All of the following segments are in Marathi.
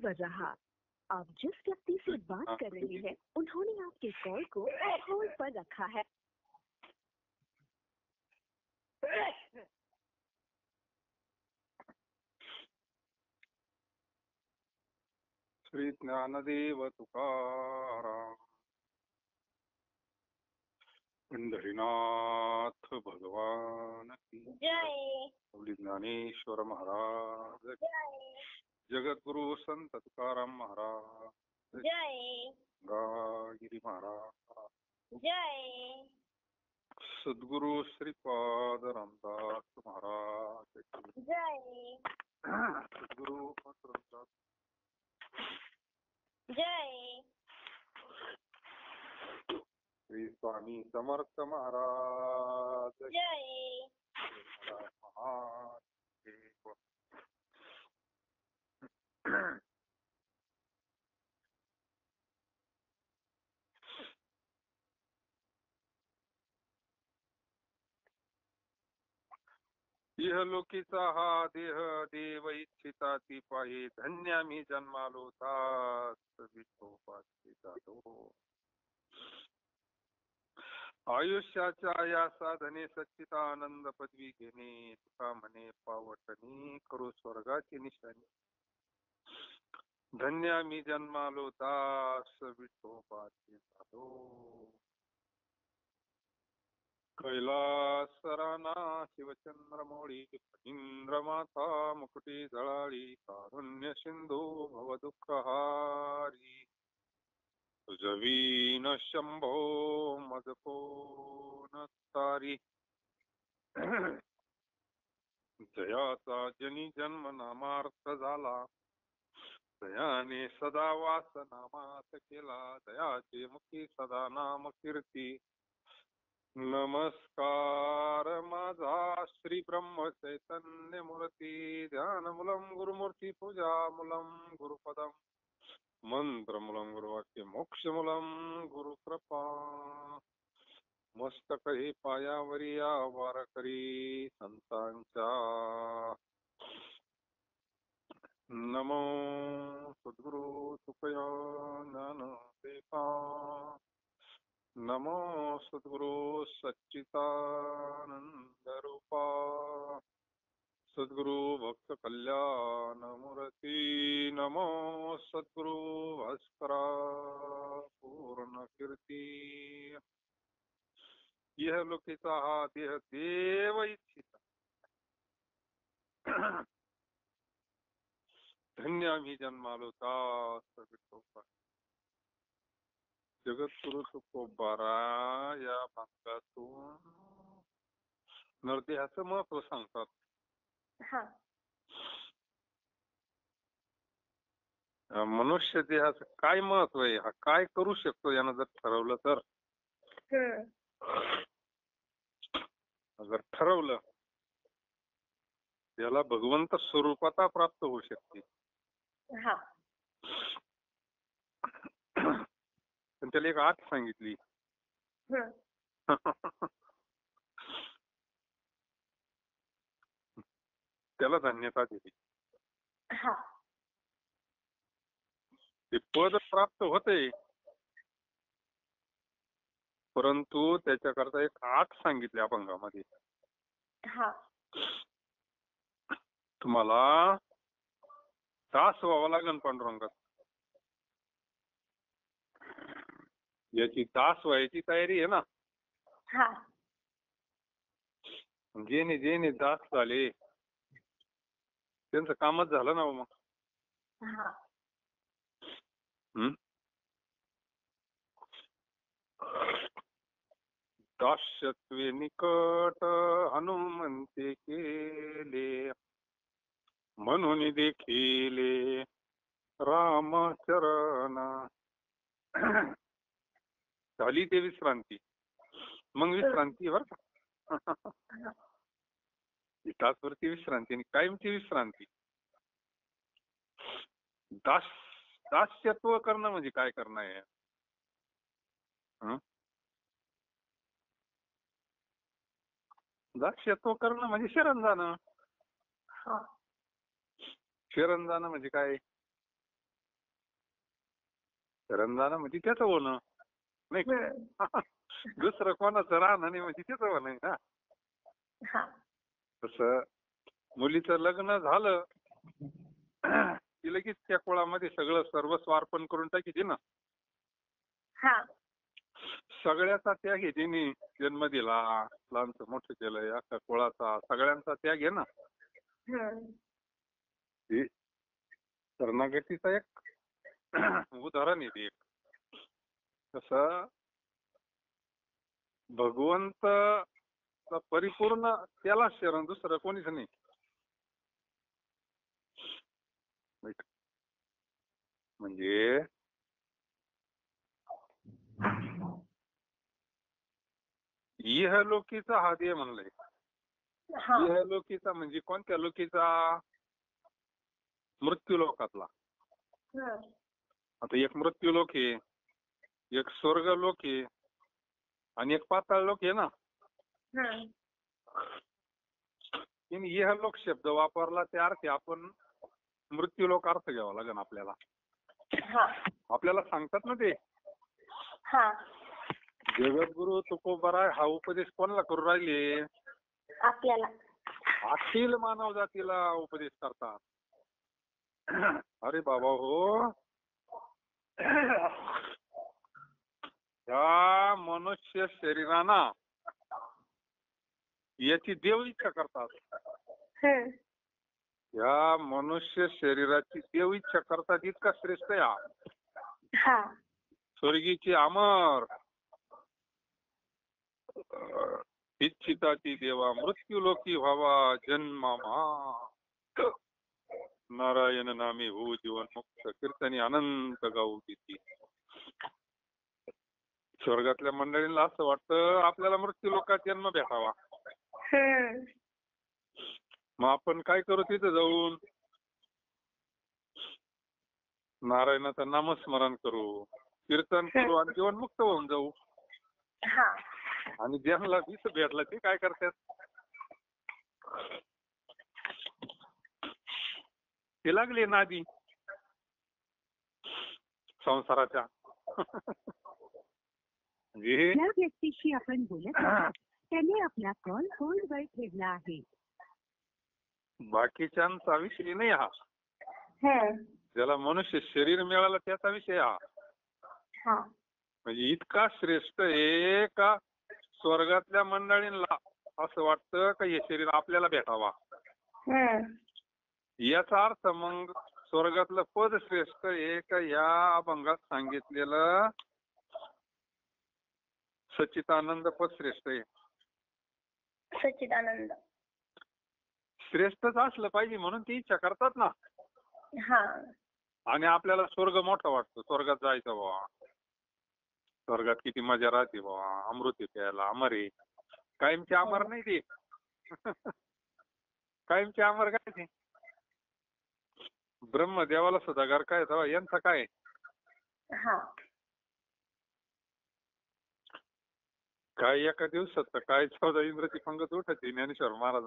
पर रहा। आप जिस व्यक्ति से बात कर रहे हैं उन्होंने आपके कॉल को होल्ड पर रखा है। श्री ज्ञानदेव तुकाराम पंढरीनाथ भगवान की जय. ज्ञानेश्वर महाराज की जय. जगद्गुरु संत तुकाराम महाराज जय. गंगागिरी महाराज जय. सद्गुरु श्रीपाद रामदास महाराज की जय. सद्गुरु रामदास जय. श्री स्वामी समर्थ महाराज जय. महाराज इह लोकीचा हा देह देव इच्छिता ती पाहे धन्य मी जन्मालो तास विठोबाची जातो. आयुष्याच्या या साधने सच्चिदानंद पदवी घेणे तुका म्हणे पावटणी करू स्वर्गाची निशाणी. धन्य मी जन्मालो दास विठोबाची जातो. कैलासराना शिवचंद्रमौळी इंद्रमाता मुकुटी जळाळी कारुण्य सिंधू भव दुःखहारी तुझवीन शंभो मज कोण तारी. जयाचा जनी जन्म नामार्थ झाला दयाने सदा वास नामात केला दयाचे मुखी सदा नाम कीर्ती. नमस्कार माझा श्री ब्रह्म चैतन्य मूर्ती ध्यानमूलम गुरुमूर्ती पूजा मूलम गुरुपदम मंत्रमूलम गुरुवाक्य मोक्षमूलम गुरुकृपा. मस्तक हे पायावरी या वारकरी संतांच्या. नमो सद्गुरु तुकया ज्ञानदेवा. नमो सद्गुरु सच्चिदानंद रूपा. सद्गुरु भक्त कल्याण मूर्ती. नमो सद्गुरु भास्करा पूर्ण कीर्ती. यह लोकीचा हा देह देव इच्छिता धन्य आम्ही जन्मालो दास विठोबा. जगद्गुरु तुकोबारा या भागातून नरदेहाचं महत्व सांगतात. मनुष्य देहाचं काय महत्व आहे हा काय करू शकतो यानं जर ठरवलं तर. जर ठरवलं याला भगवंत स्वरूपाता प्राप्त होऊ शकते. पण त्याला एक आठ सांगितली. त्याला धन्यता दिली. ते पद प्राप्त होते परंतु त्याच्याकरता एक आठ सांगितले अभंगामध्ये. तुम्हाला दास व्हावं लागेल पांडुरंगात. याची दास व्हायची तयारी आहे ना. जेने जेने दास झाले त्यांचं कामच झालं ना मग. दास्यत्वे निकट हनुमंते केले म्हणून देखिले रामचरण. झाली ते विश्रांती. मग विश्रांती बर का. तात्पुरती विश्रांती आणि कायमची विश्रांती. दास्यत्व करणं म्हणजे काय करणं आहे. दास्यत्व करणं म्हणजे शरण जाणं. शरण जाणं म्हणजे काय शरण जाणं म्हणजे त्याचं होणं नाही का? दुसरं कोणाचं राहणं नाही म्हणजे त्याचं होणं आहे ना. हा. तसं मुलीचं लग्न झालं की लगेच त्या कुळामध्ये सगळं सर्वस्व अर्पण करून टाकीची ना. हा. सगळ्याचा त्याग आहे तिने जन्म दिला, लहानचं मोठं केलंय, अख्खा कुळाचा सगळ्यांचा त्याग आहे ना. हे शरणागतीचं एक उदाहरण आहे ते एक. तसं भगवंत परिपूर्ण त्याला शरण, दुसरं कोणीच नाही. म्हणजे इहलोकीचा हा देह म्हणलंय. हा. इहलोकीचा म्हणजे कोणत्या लोकीचा? मृत्यू लोकातला. आता एक मृत्यू लोक आहे, एक स्वर्ग लोक आहे आणि एक पाताळ लोक आहे ना. तिने इहलोक शब्द वापरला त्या अर्थी आपण मृत्यू लोक अर्थ घ्यावा लागेल आपल्याला. आपल्याला सांगतात ना ते जगद्गुरु तुकोबाराय हा उपदेश कोणाला करू राहिले? आपल्याला. अखिल मानव जातीला उपदेश करतात. अरे बाबा हो, या मनुष्य शरीराना याची देव इच्छा करतात. या मनुष्य शरीराची देव इच्छा करतात इतका श्रेष्ठ या स्वर्गीची अमर इच्छिताची देवा मृत्यू लोकी व्हावा जन्मामा नारायण नामे हो जीवन मुक्त कीर्तनी अनंत गाऊ तिथे. स्वर्गातल्या मंडळींना असं वाटतं आपल्याला मृत्यू लोकात जन्म भेटावा. मग आपण काय करू तिथं जाऊन? नारायणाचं नामस्मरण करू, कीर्तन करू आणि जीवनमुक्त होऊन जाऊ. आणि ज्यांना विष भेटला ते काय करतात? ते लागले नादी संसाराच्या. ज्या व्यक्तीशी आपण बोलत आहात त्याने आपला कॉल होल्डवर ठेवला आहे. बाकीच्यांचा विषय नाही हा. ज्याला मनुष्य शरीर मिळालं त्याचा विषय हा. म्हणजे इतका श्रेष्ठ आहे का स्वर्गातल्या मंडळींना असं वाटतं का हे शरीर आपल्याला भेटावा. याचा अर्थ मग स्वर्गातलं पद श्रेष्ठ आहे का या अभंगात सांगितलेलं सच्चिदानंद पद श्रेष्ठ आहे? सच्चिदानंद श्रेष्ठच असलं पाहिजे म्हणून ती इच्छा करतात ना. आणि आपल्याला स्वर्ग मोठा वाटतो, स्वर्गात जायचं बाबा, स्वर्गात किती मजा राहते बाबा, अमृत प्यायला, अमर आहे. कायमचे अमर नाही ते. कायमचे अमर काय ते? ब्रह्मदेवाला सुद्धा घर काय तेव्हा यांचा काय? काय एका दिवसात काय 14 इंद्राची पंगत उठायची ज्ञानेश्वर महाराज.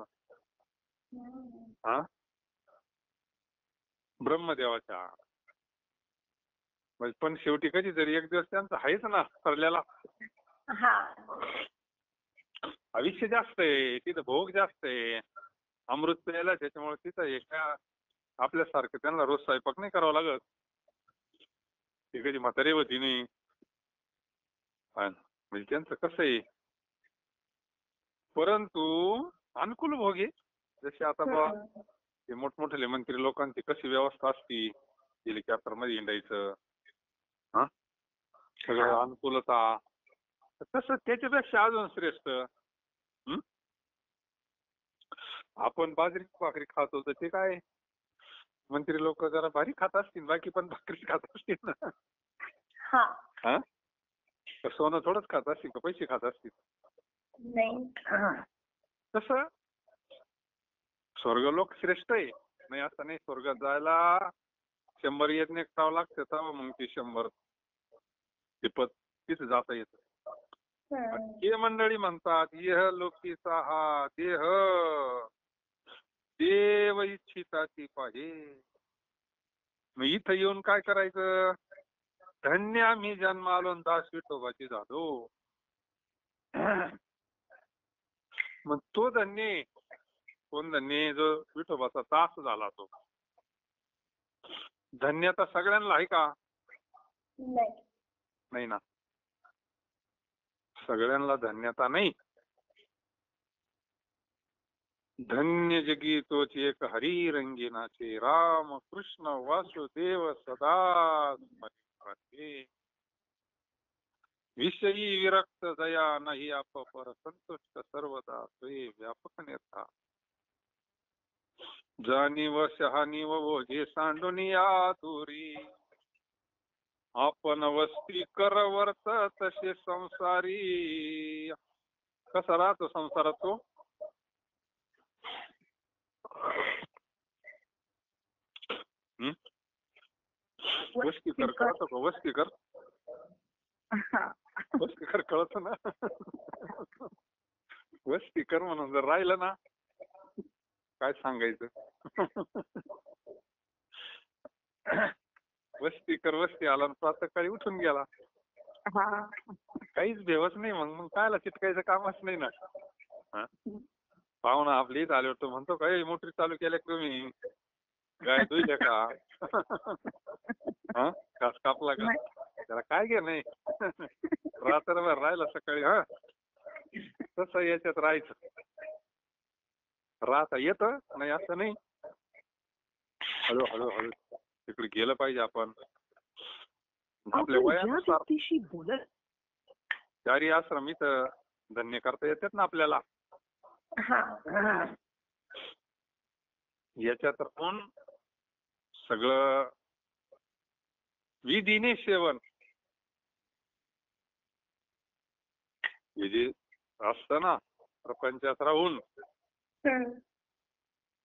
ब्रह्मदेवाच्या. पण शेवटी कधीतरी एक दिवस त्यांचा आहेच ना ठरलेला. आयुष्य जास्त आहे तिथं, भोग जास्त आहे, अमृत प्यायला, त्याच्यामुळे तिथं एका आपल्यासारखं त्यांना रोज स्वयंपाक नाही करावा लागत. ती कधी म्हातारी होती नाही. म्हणजे त्यांचं कसं आहे, परंतु अनुकूल भोग आहे. जसे आता ते मोठमोठे मंत्री लोकांची कशी व्यवस्था असती, हेलिकॉप्टर मध्ये हिंडायचं, सगळं अनुकूलता, तसं त्याच्यापेक्षा अजून श्रेष्ठ. आपण बाजरीची भाकरी खातो तर ते काय मंत्री लोक जरा भारी खात असतील, बाकी पण भाकरी खात असतील ना. सोनं थोडंच खात असतील का पैसे खात असतील? तसं स्वर्गलोक श्रेष्ठ आहे नाही असं नाही. स्वर्गात जायला 100 यज्ञ करावं लागतं तेव्हा मग ते 100 पद तिथे जाता येत. हे मंडळी म्हणतात इह लोकीचा हा देह देव इच्छिता ती पाहिजे. मग इथं येऊन काय करायचं? धन्य आम्ही जन्मालो न दास विठोबाची झालो. मग तो धन्य आहे. कोण धन्य आहे? जो विठोबाचा दास झाला तो. धन्यता सगळ्यांना आहे का? नाही. नाही ना. सगळ्यांना धन्यता नाही. धन्य जगी तोच एक हरी रंगीनाचे राम कृष्ण वासुदेव सदा स्मरणाचे. विषयी विरक्त दया नाही पर संतुष्ट सर्वदा सोई व्यापक निर्धार. जाणीव शहाणीव ओझे सांडून या दूरी. आपण वस्ती कर वर्त तसे संसारी. कसा राहतो संसारात तो? वस्तीकर कळतो का? वस्तीकर वस्तीकर कळत ना. वस्तीकर म्हणून जर राहिलं ना काय सांगायचं. वस्तीकर वस्ती आला आणि प्रातःकाळी उठून गेला. काहीच भेवच नाही. मग कायला चिटकायचं कामच नाही ना. पाहुणा आपली इथं आले होतो म्हणतो काय मोटरी चालू केल्या तुम्ही? गाय धुईल्या का? घास कापला का? त्याला काय घे नाही. रात्रभर राहिला सकाळी. तसं याच्यात राहायचं. राहता येत नाही असं नाही. हळू हळू हळू तिकडे गेलं पाहिजे आपण. आपल्या वयानुसार चारी आश्रम इथं धन्य करता येतात ना आपल्याला. याच्यात पण सगळं विधीने सेवन हे जे असतं ना प्रपंचात राहून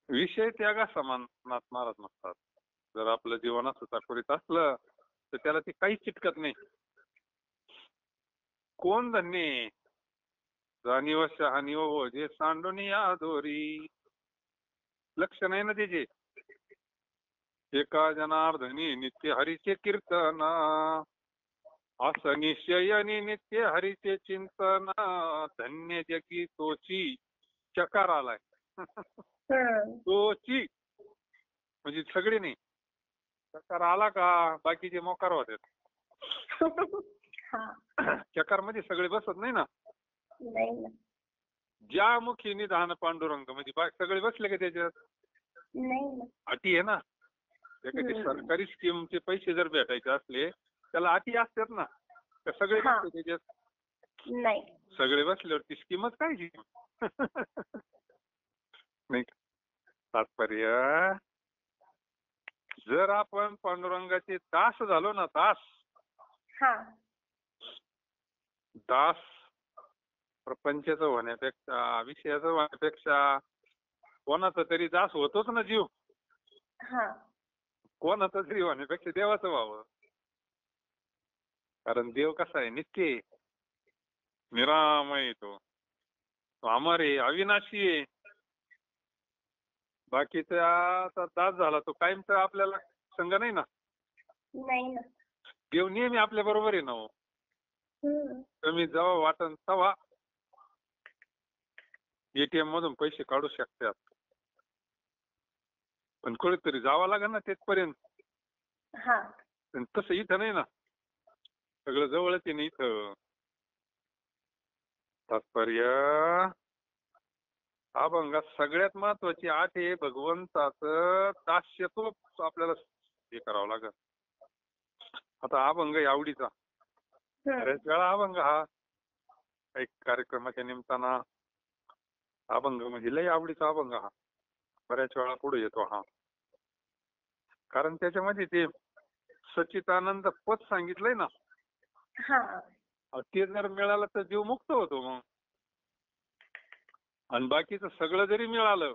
विषय त्यागा समान नाथ महाराज म्हणतात. जर आपलं जीवन असं चाकोरीत असलं तर त्याला ते काहीच चिटकत नाही. कोण धन्य? जाणीव शहाणीव ओझे सांडून या दोरी. लक्ष नाही ना त्याचे. एका जनार्दनी नित्य हरीचे कीर्तन. असं निश्चयनी नित्य हरीचे चिंतन. धन्य जगी तोची. चकार आलाय. तोची म्हणजे सगळे नाही. चकार आला का बाकीचे मोकार होते. चकार मध्ये सगळे बसत नाही ना. ज्या मुखी निधान पांडुरंग म्हणजे सगळे बसले का त्याच्यात? अटी आहे ना. एखादी सरकारी स्कीमचे पैसे जर भेटायचे असले त्याला अटी असतात ना. सगळे बसले त्याच्यात? नाही. सगळे बसल्यावरती स्कीमच काय? नाही. तात्पर्य जर आपण पांडुरंगाचे दास झालो ना. दास प्रपंचाचं होण्यापेक्षा विषयाचं होण्यापेक्षा कोणाचा तरी दास होतोच ना जीव. कोणाचा तरी होण्यापेक्षा देवाचं व्हावं. कारण देव कसा आहे? नित्य निरामय. तो अमर आहे, अविनाशी आहे. बाकीचा दास झाला तो कायमचा आपल्याला संग नाही ना. देव नेहमी आपल्या बरोबर आहे ना. हो कमी जेव्हा वाटन तेव्हा एटीएम मधून पैसे काढू शकतात. पण कुठेतरी जावं लागेल ना तिथपर्यंत. तसं इथं नाही ना. सगळं जवळच आहे ना इथं. तात्पर्य अभंगात सगळ्यात महत्वाची आठ आहे भगवंताचं दास्यत्व आपल्याला हे करावं लागेल. आता अभंग आवडीचा बऱ्याच वेळा अभंग हा एक कार्यक्रमाच्या निमित्तानं अभंग म्हणजे लय आवडीचा अभंग हा बऱ्याच वेळा पुढे येतो. कारण त्याच्यामध्ये ते सच्चिदानंद पद सांगितलंय ना. ते जर मिळालं तर जीव मुक्त होतो. मग आणि बाकीचं सगळं जरी मिळालं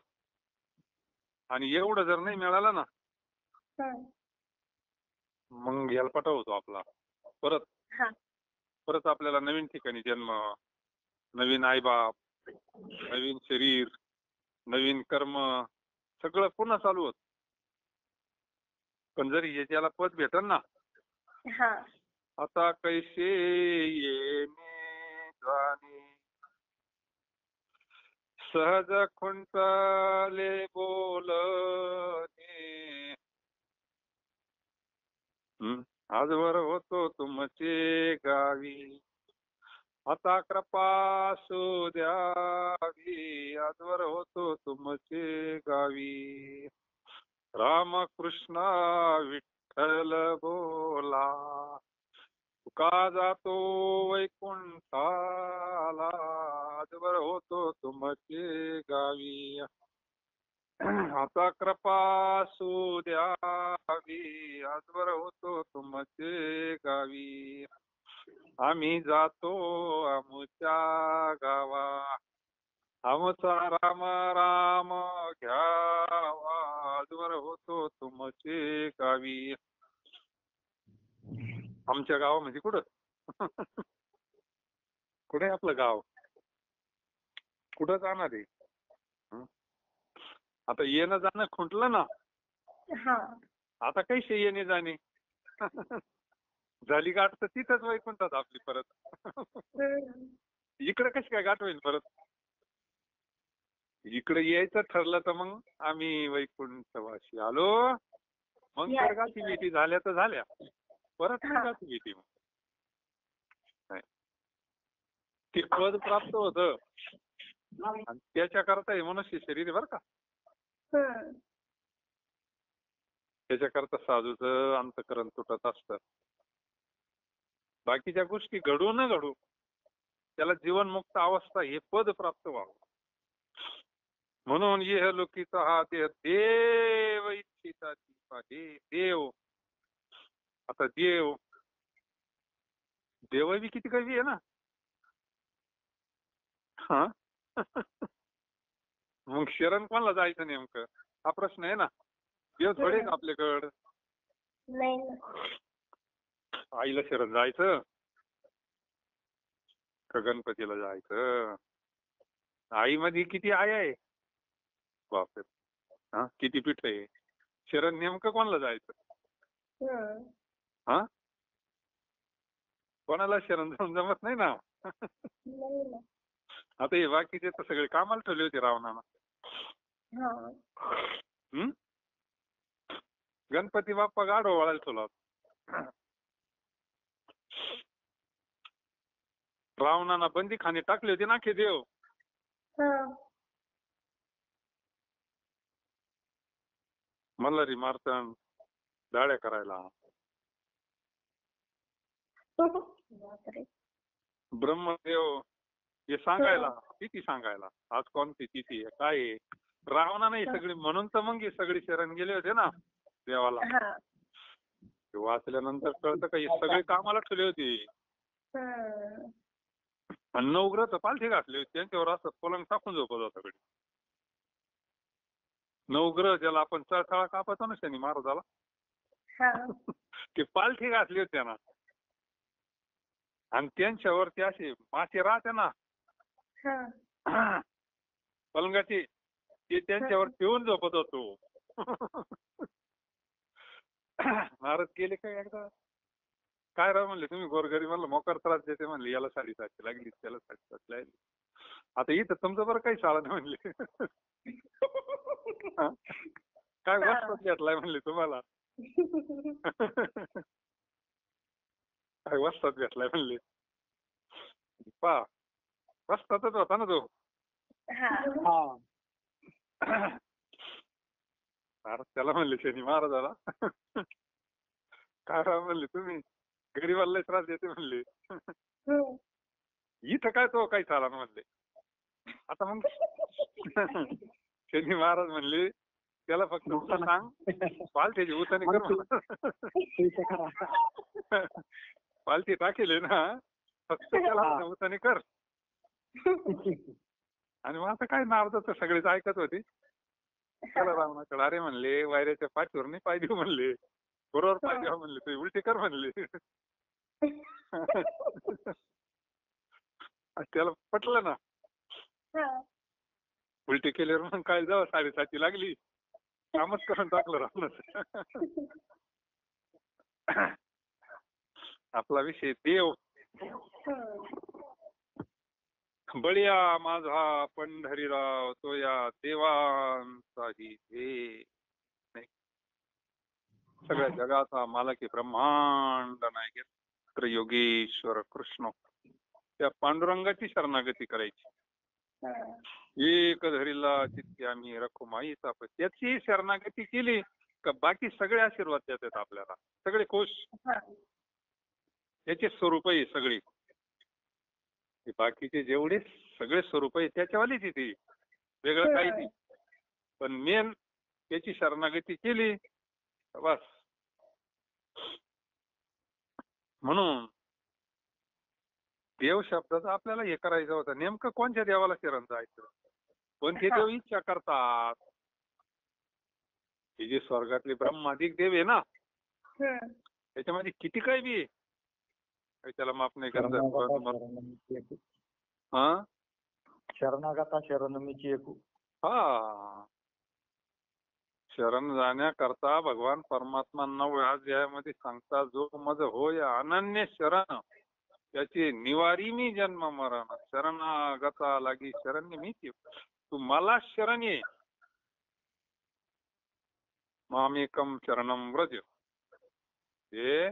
आणि एवढं जर नाही मिळालं ना मग हेलपाटा होतो आपला. परत आपल्याला नवीन ठिकाणी जन्म, नवीन आईबाप, नवीन शरीर, नवीन कर्म सगळं पुन्हा चालू होत. पण जरी याच्याला पद भेटल ना आता कैसे येणे जाणे सहज खुंटले बोलणे आजवर होतो तुमचे गावी आता कृपा असू द्यावी आजवर होतो तुमचे गावी रामकृष्ण विठ्ठल बोला तुका जातो वैकुंठाला आजवर होतो तुमचे गावी आता कृपा असू द्यावी आजवर होतो तुमचे गावी आम्ही जातो आमच्या गावा आमचा राम राम घ्यावा आजवर होतो तुमचे गावी आमच्या गावा म्हणजे कुठं कुठे आपलं गाव कुठं जाणार आहे आता येणं जाणं खुंटलं ना आता कैसे येणे जाणे झाली गाठ तर तिथंच वैकुंठात आपली परत इकडे कशी काय गाठ होईल परत इकडे यायचं ठरलं तर मग आम्ही वैकुंठवासी आलो मग गाठी भेटी झाल्या तर झाल्या परत गाठी भेटी मग ते पद प्राप्त होत आणि त्याच्याकरता हे मनुष्य शरीर बर का त्याच्याकरता साधूचं अंतकरण तुटत असतं बाकीच्या गोष्टी घडू न घडू त्याला जीवनमुक्त अवस्था हे पद प्राप्त व्हावं म्हणून ये लोकीचा हा देह देव इच्छिता देव आता देव बी किती कवी आहे ना हा मग शरण कोणाला जायचं नेमकं हा प्रश्न आहे ना देव थोडे का आपल्याकडं आईला शरण जायचं का गणपतीला जायचं आई मध्ये किती आई आहे बापरे हा किती पीठ आहे शरण नेमकं कोणाला जायचं हा कोणाला शरण जाऊन जमत नाही ना आता हे बाकीचे तर सगळे कामाला ठेवले होते रावणानं गणपती बाप्पा गाढव वळायला ठेवला रावणानं बंदीखाने टाकले होते ना खे देव मल्हारी मार्तंड दाड्या करायला ब्रह्मदेव हे सांगायला तिथी सांगायला आज कोणती तिथी आहे काय आहे रावणा नाही सगळी म्हणून तर मग सगळी शरण गेले होते ना देवाला वाचल्यानंतर कळतं का हे सगळे कामाला ठेवले होते आणि नवग्रह तर पालथी घातले होते त्यांच्यावर असं पलंग टाकून झोपत होता सगळे नवग्रह ज्याला आपण चळथळा कापायचो ना शनी महाराजाला ते पालथी घातली होती ना आणि त्यांच्यावरती असे मासे राहते ना पलंगाचे ते त्यांच्यावर ठेवून झोपत होतो महाराज गेले काय एकदा काय राव म्हणले तुम्ही गोरगरीबाला मोकार त्रास देते म्हणले याला 750 लागली त्याला 750 लागली आता इथं तुमचं बरं काही शाळा नाही म्हणले काय वस्तात घेतलाय म्हणले तुम्हाला काय वस्तात घेतलाय म्हणले पा वस्तातच होता ना तो त्याला म्हणले शनी महाराजाला काय राव म्हणले तुम्ही गरीबाला त्रास देते म्हणले इथं काय तो काही चाला म्हणले आता मग शनी महाराज म्हणले त्याला फक्त सांग पालथीची उतानी कर पालथी टाकेले ना फक्त त्याला उतानी कर आणि मग आता काय नारदाचं सगळेच ऐकत होते त्याला रावणाकडे अरे म्हणले वायऱ्याच्या पाठीवर नाही पाय देऊ म्हणले बरोबर पाय देऊ म्हणले ते उलटी कर म्हणले त्याला पटलं ना उलटी केल्यावर मग काय जावं 7.5 लागली कामच करून टाकलं रावणाचं आपला विषय देव. बळीया माझा पंढरीराव तो या देवांचाही दे. सगळ्या जगाचा मालकी ब्रह्मांड नायक योगेश्वर कृष्ण त्या पांडुरंगाची शरणागती करायची. एक धरीला चित्ती आम्ही रखू माईचा त्याची शरणागती केली का बाकी सगळे आशीर्वाद देतात आपल्याला. सगळे खुश. त्याचे स्वरूप आहे सगळी. बाकीचे जेवढे सगळे स्वरूप आहे त्याच्यावाली तिथे वेगळं काही नाही. पण मेन त्याची शरणागती केली बस. म्हणून देव शब्दाचा आपल्याला हे करायचं होतं. नेमकं कोणत्या देवाला शरण जायचं. पण ते देव इच्छा करतात. हे जे स्वर्गातले ब्रह्मादिक देव आहे ना त्याच्यामध्ये किती काय बी त्याला माफ नाही करत. शरणागता शरणमीची एकू. हा शरण जाण्याकरता भगवान परमात्मा 9व्या अध्यायामध्ये सांगता जो मज होय अनन्य शरण त्याची निवारी मी जन्म मरण. शरणागता लागी शरण्य मीच. तू मला शरण ये. मामेकम शरणम व्रज. हे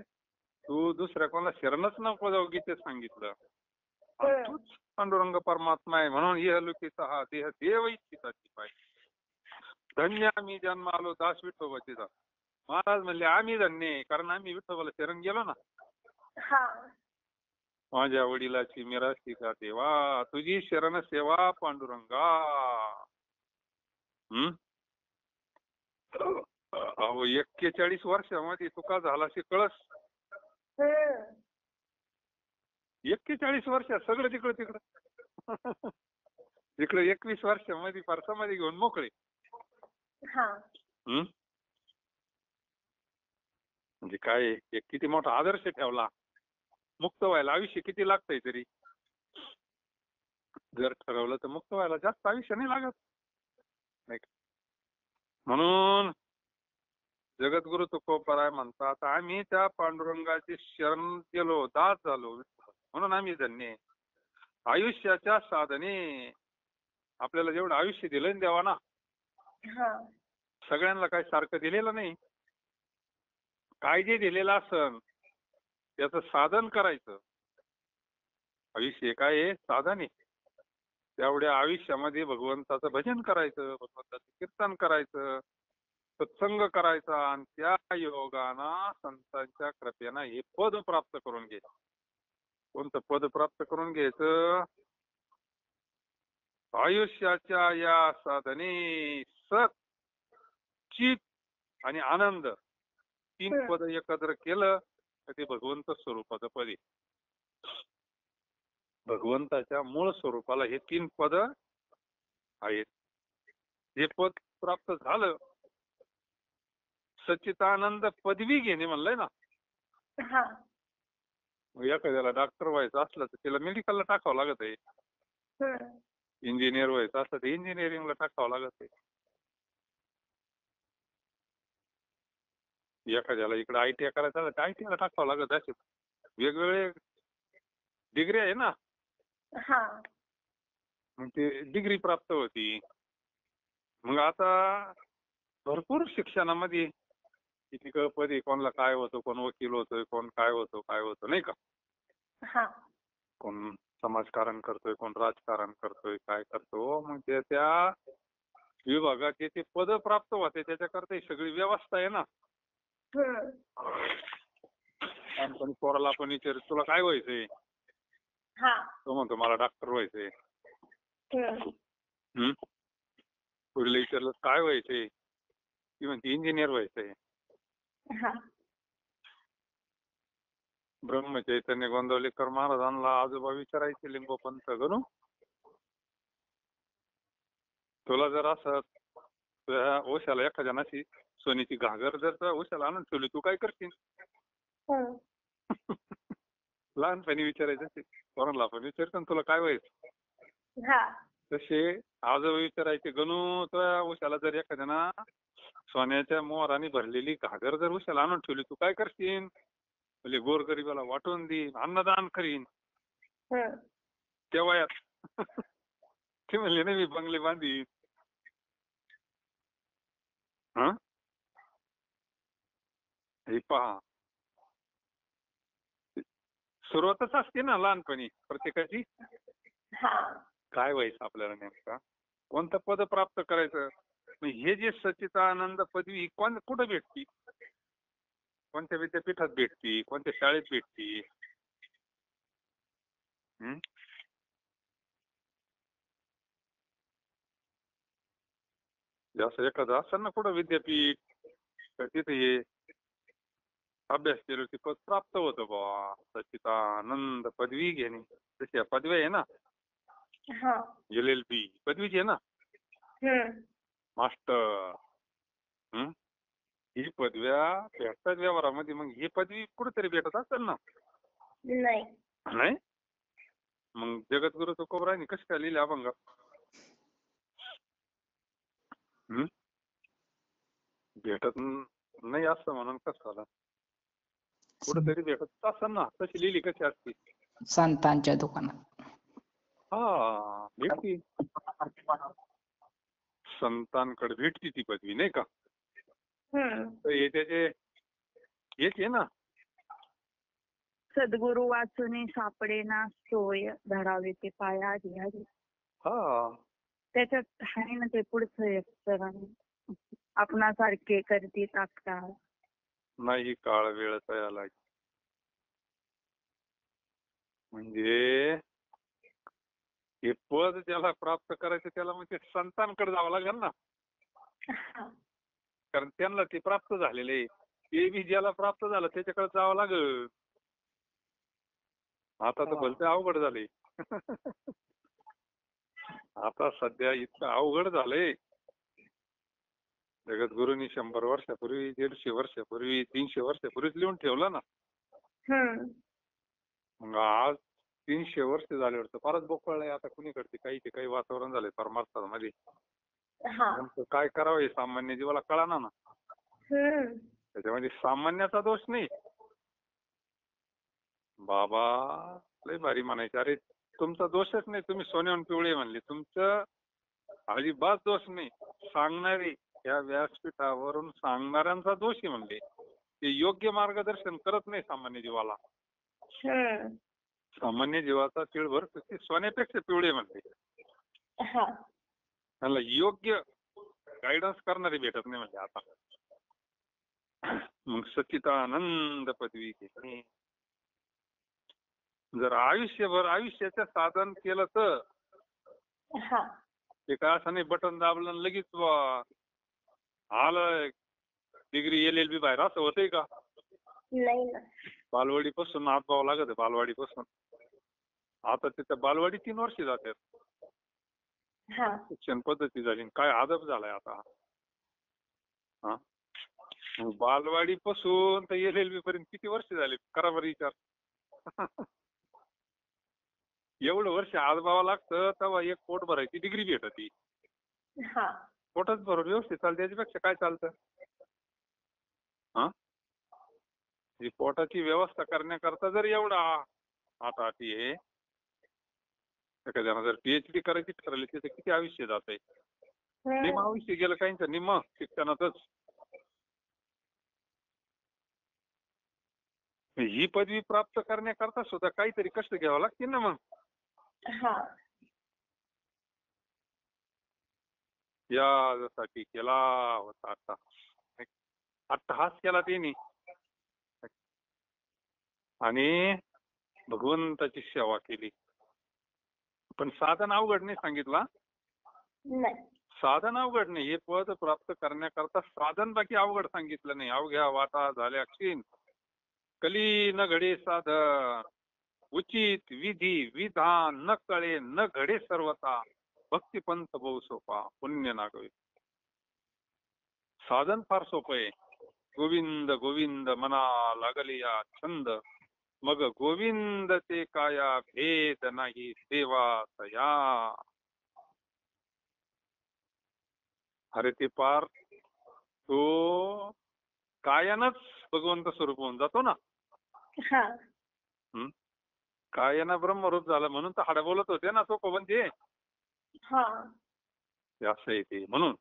तू दुसऱ्या कोणाला शरणच नको जाऊ गीतेत सांगितलं. तूच पांडुरंग परमात्मा आहे. म्हणून इहलोकीचा हा देह देव इच्छिताची पाहिजे. धन्य आम्ही जन्म आलो दास विठोबाचीचा. महाराज म्हणले आम्ही धन्य कारण आम्ही विठोबाला शरण गेलो ना. माझ्या वडिलाची मिराशी का देवा तुझी शरण सेवा पांडुरंगा. अहो 41 वर्षामध्ये तुका झालाशी कळस. 41 वर्ष सगळं तिकडं तिकडं तिकडे 21 वर्षामध्ये परसामध्ये घेऊन मोकळे. म्हणजे काय एक किती मोठा आदर्श ठेवला. मुक्त व्हायला आयुष्य किती लागतंय तरी. जर ठरवलं तर मुक्त व्हायला जास्त आयुष्य नाही लागत. नाही म्हणून जगद्गुरु तुकोबराय म्हणतात आम्ही त्या पांडुरंगाची शरण गेलो दास झालो म्हणून आम्ही धन्य. आयुष्याच्या साधने आपल्याला जेवढं आयुष्य दिलं देवा ना सगळ्यांना काही सारखं दिलेलं नाही. काय जे दिलेलं असन त्याचं साधन करायचं. आयुष्य काय आहे साधन आहे. तेवढ्या आयुष्यामध्ये भगवंताचं भजन करायचं भगवंताचं कीर्तन करायचं सत्संग करायचा आणि त्या योगाना संतांच्या कृपेनं हे पद प्राप्त करून घ्यायचं. कोणतं पद प्राप्त करून घ्यायचं. आयुष्याच्या या साधने सत चित आणि आनंद 3 पद एकत्र केलं तर ते भगवंत स्वरूपाचं पद आहे. भगवंताच्या मूळ स्वरूपाला हे 3 पद आहेत. हे पद प्राप्त झालं सच्चिदानंद पदवी घेणे म्हणलंय ना. एखाद्याला डॉक्टर व्हायचं असलं तर त्याला मेडिकलला टाकावं लागत आहे. इंजिनियर व्हायचं असलं तर इंजिनिअरिंगला टाकावं लागत आहे. एखाद्याला इकडे ITI करायचं तर ITI ला टाकावं लागत. असे वेगवेगळे डिग्री आहे ना. मग ते डिग्री प्राप्त होती. मग आता भरपूर शिक्षणामध्ये किती पदी कोणाला काय होतं कोण वकील होतोय कोण काय होतं नाही का. कोण समाजकारण करतोय कोण राजकारण करतोय काय करतो. मग त्या विभागाचे ते पद प्राप्त होते त्याच्याकरता ही सगळी व्यवस्था आहे ना. पण पोराला आपण विचार तुला काय व्हायचंय तो म्हणतो मला डॉक्टर व्हायचंय. पुढे विचारलं काय व्हायचंय ती म्हणते इंजिनियर व्हायचंय. ब्रह्मचैतन्य गोंदवलेकर महाराजांना आजोबा विचारायचे लिंगोपंत गणू तुला जर असं तुझ्या ओशाला एखाद्या नाशी सोनीची घागर जर ओशाला आणून ठेवली तू काय करशील. लहानपणी विचारायचं कोणाला आपण विचारतो तुला काय व्हायचं. तसे आजोबा विचारायचे गणू तुझ्या ओशाला जर एखाद्याना सोन्याच्या मोहराने भरलेली घागर जर उशाला आणून ठेवली तू काय करशील. म्हणजे गोरगरिबाला वाटून देईन, अन्नदान करीन. हम्म. त्या वयात ते म्हणले नाही मी बंगले बांधीन. हा, हे पहा, सुरुवातच असते ना लहानपणी प्रत्येकाची. हा. काय व्हायचं आपल्याला नेमका, कोणतं पद प्राप्त करायचं. मग हे जे सच्चिदानंद पदवी ही कुठं भेटती, कोणत्या विद्यापीठात भेटती, कोणत्या शाळेत भेटती. जसं एखादं असं ना कुठं विद्यापीठ, तर तिथे हे अभ्यास केलं की पद प्राप्त होतं बा, सच्चिदानंद पदवी घेणे. तशा पदव्या आहे ना, हा. LLB पदवीची आहे ना, हम्म. मास्टर. ही पदव्या भेटतात व्यवहारामध्ये. मग ही पदवी कुठेतरी भेटत असेल ना. नाही. नाही, मग जगद्गुरु तुकोबरायांनी कसं काय लिहिले अभंग. भेटत नाही असं म्हणून कसं झालं, कुठेतरी भेटत असेल ना. तशी लिहिली कशी असते, संतांच्या दुकानात. हा भेटती, संतांकडे भेटती ती पदवी नाही का. तर हे त्याचे हेच आहे ना, सद्गुरु वाचुनी सापडेना सोय, धरावे ते पाया आधी आधी. हा त्याच्यात आहे ना ते पुढचं एक चरण, आपणासारखे करती तात्काळ. नाही काळ वेळ तयाला. म्हणजे हे पद ज्याला प्राप्त करायचं त्याला मग ते संतांकडे जावं लागेल ना, कारण त्यांना ते प्राप्त झालेले. ते बी ज्याला प्राप्त झालं त्याच्याकडे जावं लागल. आता तर भलते अवघड झाले. आता सध्या इतकं अवघड झालंय. जगद्गुरूंनी 100 वर्षापूर्वी, 150 वर्षापूर्वी, 300 वर्षापूर्वीच लिहून ठेवलं ना. मग आज 300 वर्ष झाले वाटतं, फारच बोकळलंय आता कुणीकडचे. काही वातावरण झालंय परमार्थामध्ये. काय करावं हे सामान्य जीवाला कळाना ना. त्याच्यामध्ये सामान्याचा दोष नाही. बाबा लय भारी म्हणायचे, अरे तुमचा दोषच नाही, तुम्ही सोन्याहून पिवळे म्हणले. तुमचं अजिबात दोष नाही. सांगणारे, या व्यासपीठावरून सांगणाऱ्यांचा दोष आहे म्हणले. ते योग्य मार्गदर्शन करत नाही सामान्य जीवाला. सामान्य जीवाचा तिळभर ते सोन्यापेक्षा पिवळे म्हणले. त्यांना योग्य गायडन्स करणारे भेटत नाही म्हणजे आता. मग सच्चिदानंद पदवी घेणे, जर आयुष्यभर आयुष्याचं साधन केलं तर ते काय असं नाही बटन दाबलं लगेच आलं डिग्री LLB बाहेर, असं होतंय का. नाही ना. बालवाडी पासून हातभाव लागत, बालवाडी पासून. आता तिथं बालवाडी 3 वर्ष जातात. शिक्षण पद्धती झाली, काय आदब झालाय आता. बालवाडी पासून तर LLB पर्यंत किती वर्ष झाले करा बरं विचार. एवढं वर्ष हातभाव लागतं तेव्हा एक पोट भरायची डिग्री भेटती. पोटच भरून व्यवस्थित चालतं, त्याच्यापेक्षा काय चालतं. पोटाची व्यवस्था करण्याकरता जर एवढा आता ती आहे, एखाद्यानं जर PhD करायची ठरवली तिथे किती आयुष्य जात आहे. निम आयुष्य गेलं काहींचं, निम शिक्षणातच. ही पदवी प्राप्त करण्याकरता सुद्धा काहीतरी कष्ट घ्यावं लागतील ना. मग यासाठी केला होता आता अट्टहास केला त्यांनी, आणि भगवंताची सेवा केली. पण साधन अवघड नाही सांगितला. साधन अवघड नाही. हे पद प्राप्त करण्याकरता साधन बाकी अवघड सांगितलं नाही. अवघ्या वाटा झाल्या क्षीण, कली न घडे साधन, उचित विधी विधान न कळे न घडे सर्वता, भक्ती पंथ बहु सोपा पुण्य नागवे. साधन फार सोपं आहे. गोविंद गोविंद मना लागले या छंद, मग गोविंद ते काया भेद नाही सेवा तया. अरे ते पार तो कायानच भगवंत स्वरूप होऊन जातो ना. हा हं? कायेना ब्रह्मरूप झालं म्हणून तर हाडं बोलत होते ना तो म्हणजे हा असं आहे ते. म्हणून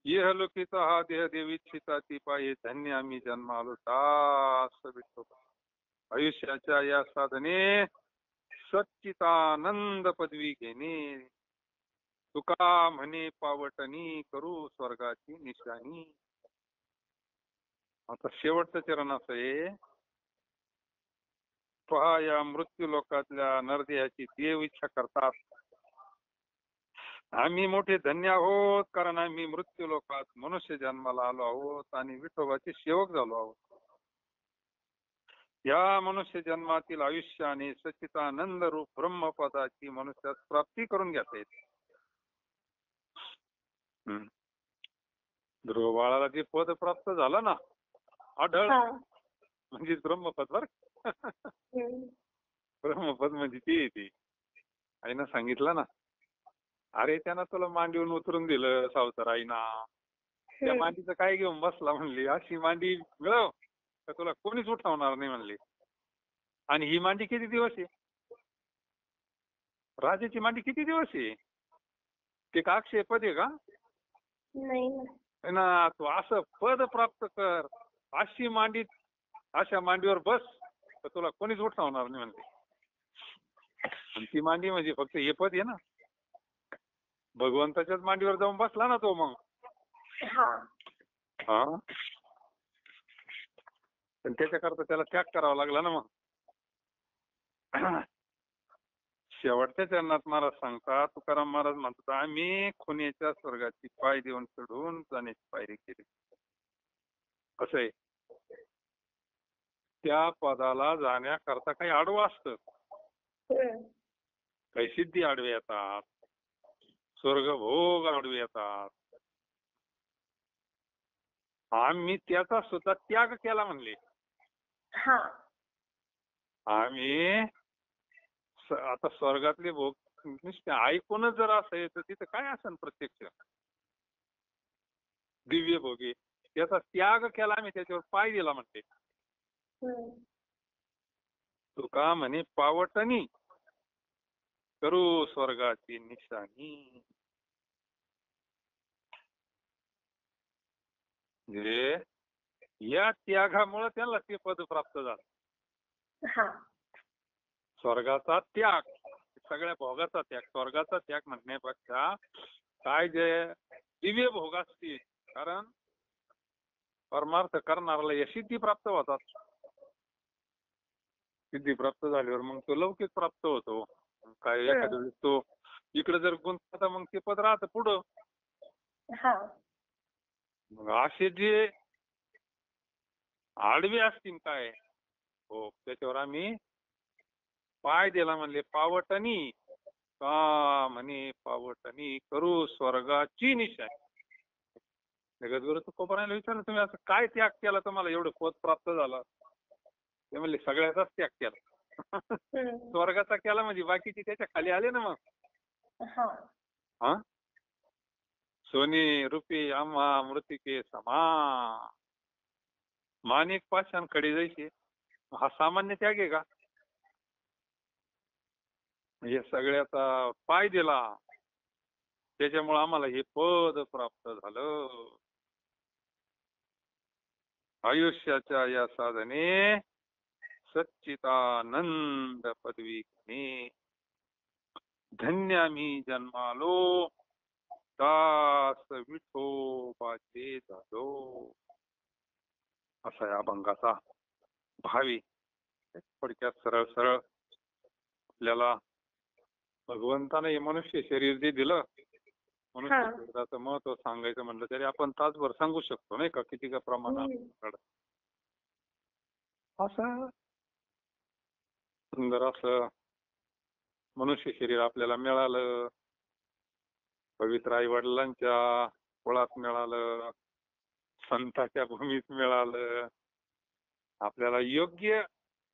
इहलोकीचा हा देह देवीच्छिता ती पायी धन्य आम्ही जन्मालो दास विठोबा. आयुष्याच्या या साधने सच्चितानंद पदवी घेणे. तुका म्हणे पावटणी करू स्वर्गाची निशाणी. आता शेवटचं चरण असं आहे, पहा या मृत्यू लोकातल्या नरदेहाची देव इच्छा करतात. आम्ही मोठे धन्य आहोत कारण आम्ही मृत्यू लोकात मनुष्य जन्माला आलो आहोत आणि विठोबाचे सेवक झालो आहोत. या मनुष्य जन्मातील आयुष्य आणि सच्चिदानंद रूप ब्रह्मपदाची मनुष्यात प्राप्ती करून घेता येते. ध्रुव बाळाला जे पद प्राप्त झालं ना आढळ हा म्हणजे ब्रह्मपद बर. ब्रह्मपद म्हणजे ती येते. आईनं सांगितलं ना, अरे त्यानं तुला मांडीवरून उतरून दिलं सावताराईना, त्या मांडीचं काय घेऊन बसला म्हणली, अशी मांडी मिळव तर तुला कोणीच उठवणार नाही म्हणली. आणि ही मांडी किती दिवस आहे, राजाची मांडी किती दिवस आहे, ते का अक्षय पद आहे का नाही ना. तू असं पद प्राप्त कर, अशी मांडी, अशा मांडीवर बस तर तुला कोणीच उठवणार नाही म्हणते. आणि ती मांडी म्हणजे फक्त हे पद आहे ना, भगवंताच्याच मांडीवर जाऊन बसला ना तो मग. हा पण त्याच्याकरता त्याला त्याग करावा लागला ना मग. शेवटच्या चरणात महाराज सांगतात, तुकाराम महाराज म्हणतात, आम्ही खुन्याच्या स्वर्गाची पाय देऊन चढून जाण्याची पायरी केली. कसं आहे, त्या पदाला जाण्याकरता काही आडवं असतं, काही सिद्धी आडवे येतात, स्वर्गभोग आडवे येतात. आम्ही त्याचा सुद्धा त्याग केला म्हणले. आम्ही आता स्वर्गातले भोग नुसते ऐकूनच जर असेल तर तिथं काय असेल प्रत्यक्ष दिव्य भोगी, त्याचा त्याग केला आम्ही, त्याच्यावर पाय दिला म्हणते. तुका म्हणे पावटणी करू स्वर्गाची निशाणी. म्हणजे या त्यागामुळे त्यांना ते पद प्राप्त झालं. स्वर्गाचा त्याग, सगळ्या भोगाचा त्याग, स्वर्गाचा त्याग म्हणण्यापेक्षा काय जे दिव्य भोग असतील, कारण परमार्थ करणाऱ्याला या सिद्धी प्राप्त होतात. सिद्धी प्राप्त झाल्यावर मग तो लौकिक प्राप्त होतो. काय एखाद्या वेळेस तो इकडे जर गुंतला मग ते पद राहतं पुढं. मग असे जे आडवे असतील काय हो, त्याच्यावर आम्ही पाय दिला म्हणले. पावटणी का म्हणे पावटणी करू स्वर्गाची निशाणी. जगद्गुरु तुकोबारायला विचारलं, तुम्ही असं काय त्याग केला तुम्हाला एवढं पद प्राप्त झालं? ते म्हणले सगळ्याचाच त्याग केला. स्वर्गाचा केला म्हणजे बाकीचे त्याच्या खाली आले ना मग. हा सोनी रुपी आम्हा मृतिके समा, माणिक पाषाण खडी जायचे. हा सामान्य त्याग आहे का? हे सगळ्याचा पाय दिला, त्याच्यामुळे आम्हाला हे पद प्राप्त झालं. आयुष्याच्या या साधने सच्चिदानंद पदवी घेणे. धन्य आम्ही जन्मालो दास विठोबाचे झालो. असा या अभंगाचा भावी. थोडक्यात सरळ सरळ आपल्याला भगवंताने हे मनुष्य शरीर जे दिलं, मनुष्य शरीराचं महत्व सांगायचं म्हणलं तरी आपण तासभर सांगू शकतो नाही का, किती का प्रमाणात. असं सुंदर असं मनुष्य शरीर आपल्याला मिळालं, पवित्र आई वडिलांच्या कुळात मिळालं, संतांच्या भूमीत मिळालं, आपल्याला योग्य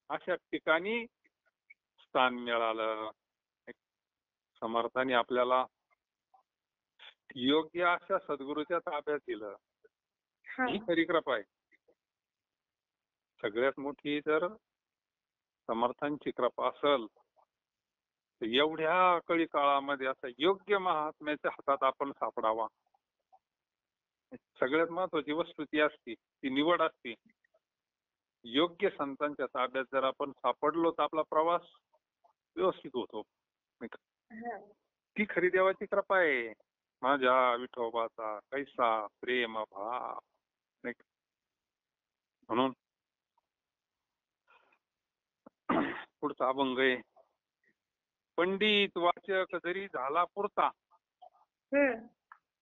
अशा ठिकाणी स्थान मिळालं. समर्थाने आपल्याला योग्य अशा सद्गुरूच्या ताब्यात दिलं. ही खरी कृपा आहे. सगळ्यात मोठी जर समर्थांची कृपा असल तर एवढ्या कळी काळामध्ये असं योग्य महात्म्याच्या हातात आपण सापडावा. सगळ्यात महत्वाची वस्तू ती असती, ती निवड असती. योग्य संतांच्या ताब्यात जर आपण सापडलो तर आपला प्रवास व्यवस्थित होतो. नाही का? हा. ती खरी देवाची कृपा आहे. माझ्या विठोबाचा कैसा प्रेम भाव. नाही का? म्हणून पुढचा अभंग आहे, पंडित वाचक जरी झाला पुरता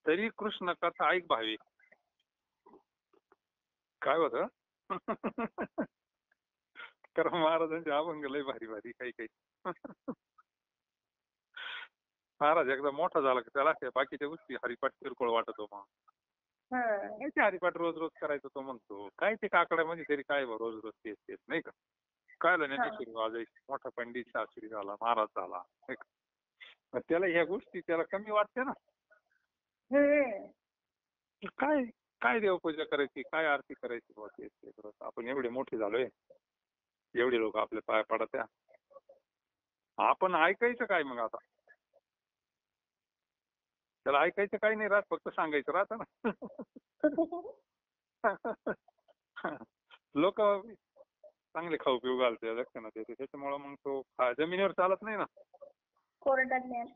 तरी कृष्ण कथा ऐक भावे. काय होत कारण महाराजांचे अभंग लय भारी भारी काही काही. महाराज एकदा मोठा झाला की त्याला काय बाकीच्या गोष्टी हरिपाठ किरकोळ वाटत हो. मग काय ते हरिपाठ रोज रोज करायचं तो म्हणतो, काय ते काकड्यामध्ये तरी काय रोज रोज तेच तेच नाही का. कायला ज्ञानेश्वरी वाजायची, मोठा पंडित शास्त्री झाला, महाराज झाला नाही का. मग त्याला ह्या गोष्टी त्याला कमी वाटते ना. काय काय देवपूजा करायची, काय आरती करायची, तेच तेच आपण एवढे मोठे झालोय, एवढे लोक आपल्या पाया पडत्या, आपण ऐकायचं काय मग आता. त्याला ऐकायचं काही नाही राहत, फक्त सांगायचं राहतं ना. लोक चांगले खाऊ पिऊ घालते, लक्षणं देते, त्याच्यामुळे मग तो जमिनीवर चालत नाही ना. कोरडा ज्ञान.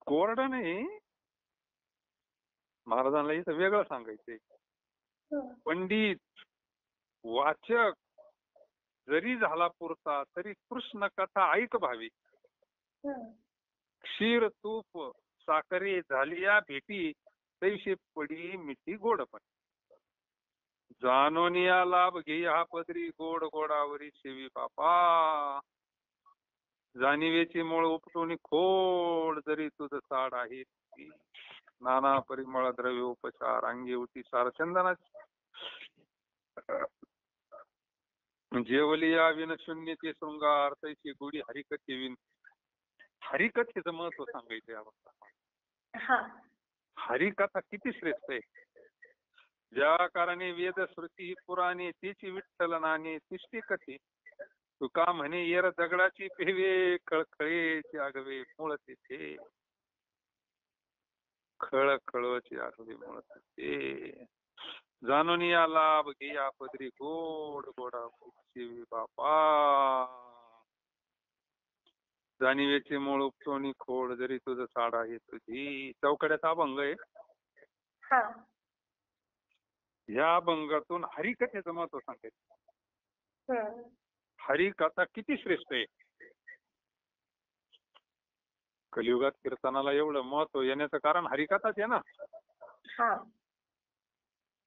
कोरडा नाही, महाराजांना इथं वेगळं सांगायचंय. पंडित वाचक जरी झाला पुरता तरी कृष्ण कथा ऐक भावी. क्षीर तूप साखरे झालिया भेटी तैसे पडी मिठी गोडपण. जानोनिया लाभ घे हा पदरी गोड गोडावरी सेवी बापा. जाणीवेची मूळ उपटून खोड जरी तुझ साड आहे. नाना परिमळ द्रव्य उपचार अंगी उठी सार चंदनाची. जेवलिया विन शून्यते शृंगार तैसी गुढी हरिकथे विन. हरिकथेचं महत्व सांगायचंय आपण. हरिकथा किती श्रेष्ठ आहे. ज्या कारणे वेद श्रुती पुराणे तिची विठ्ठल नाणे तिष्ठी कथी. तुका म्हणे येर दगडाची पेवे खळखळेची आगवे मूळ तेथे. खळखळची आगवे मूळ तेथे. जाणून या लाभ घे पदरी गोड गोडा सेवी बापा. जाणीवेचे मूळ उपटोनी खोड जरी तुझं साड आहे तुझी. चौकड्याचा अभंग आहे. या अभंगातून हरिकथेचं महत्व सांगायचं. हरिकथा किती श्रेष्ठ आहे. कलियुगात कीर्तनाला एवढं महत्व येण्याचं कारण हरिकथाच आहे ना.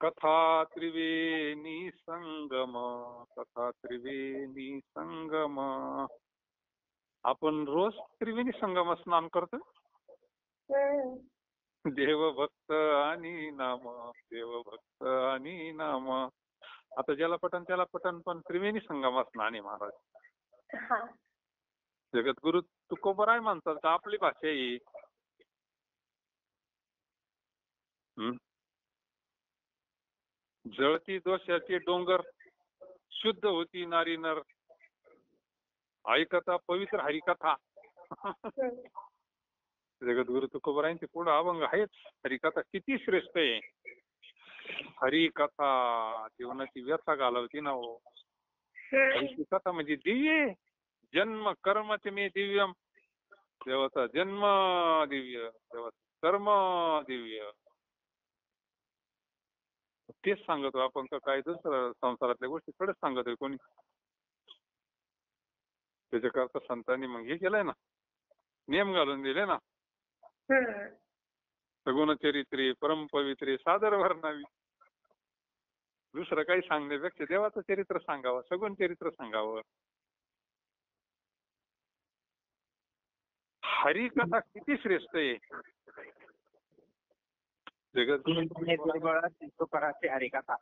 कथा त्रिवेणी संगम, कथा त्रिवेणी संगम. आपण रोज त्रिवेणी संगम स्नान करतो. देवभक्त आणि नाम, देवभक्त आणि नाम. आता ज्याला पटन त्याला पटन, पण त्रिवेणी संगम स्नान आहे महाराज. जगद्गुरु तुकोबराय म्हणतात का आपली भाषा ही. जळती दोषाचे डोंगर शुद्ध होती नारी नर. ऐकता पवित्र हरिकथा. जगद्गुरु तुकोबरायांचे पुढे अभंग आहेच. हरिकथा किती श्रेष्ठ आहे. हरिकथा जीवनाची व्यथा घालवती ना हो. हरिकथा म्हणजे दिव्य. जन्म कर्मच मे दिव्यम. देवाचा जन्म दिव्य, देवाचं कर्म दिव्य. तेच सांगतो आपण तर काय दुसरं संसारातल्या गोष्टी थोडेच सांगतोय कोणी. त्याच्याकरता संतांनी मग हे केलंय ना, नियम घालून दिले ना. सगुण चरित्री परम पवित्री सादर वर्णावी. दुसरं काही सांगण्यापेक्षा देवाचं चरित्र सांगावं, सगुण चरित्र सांगावं. हरिकथा किती श्रेष्ठ आहे. जगत सुकराची हरिकथा.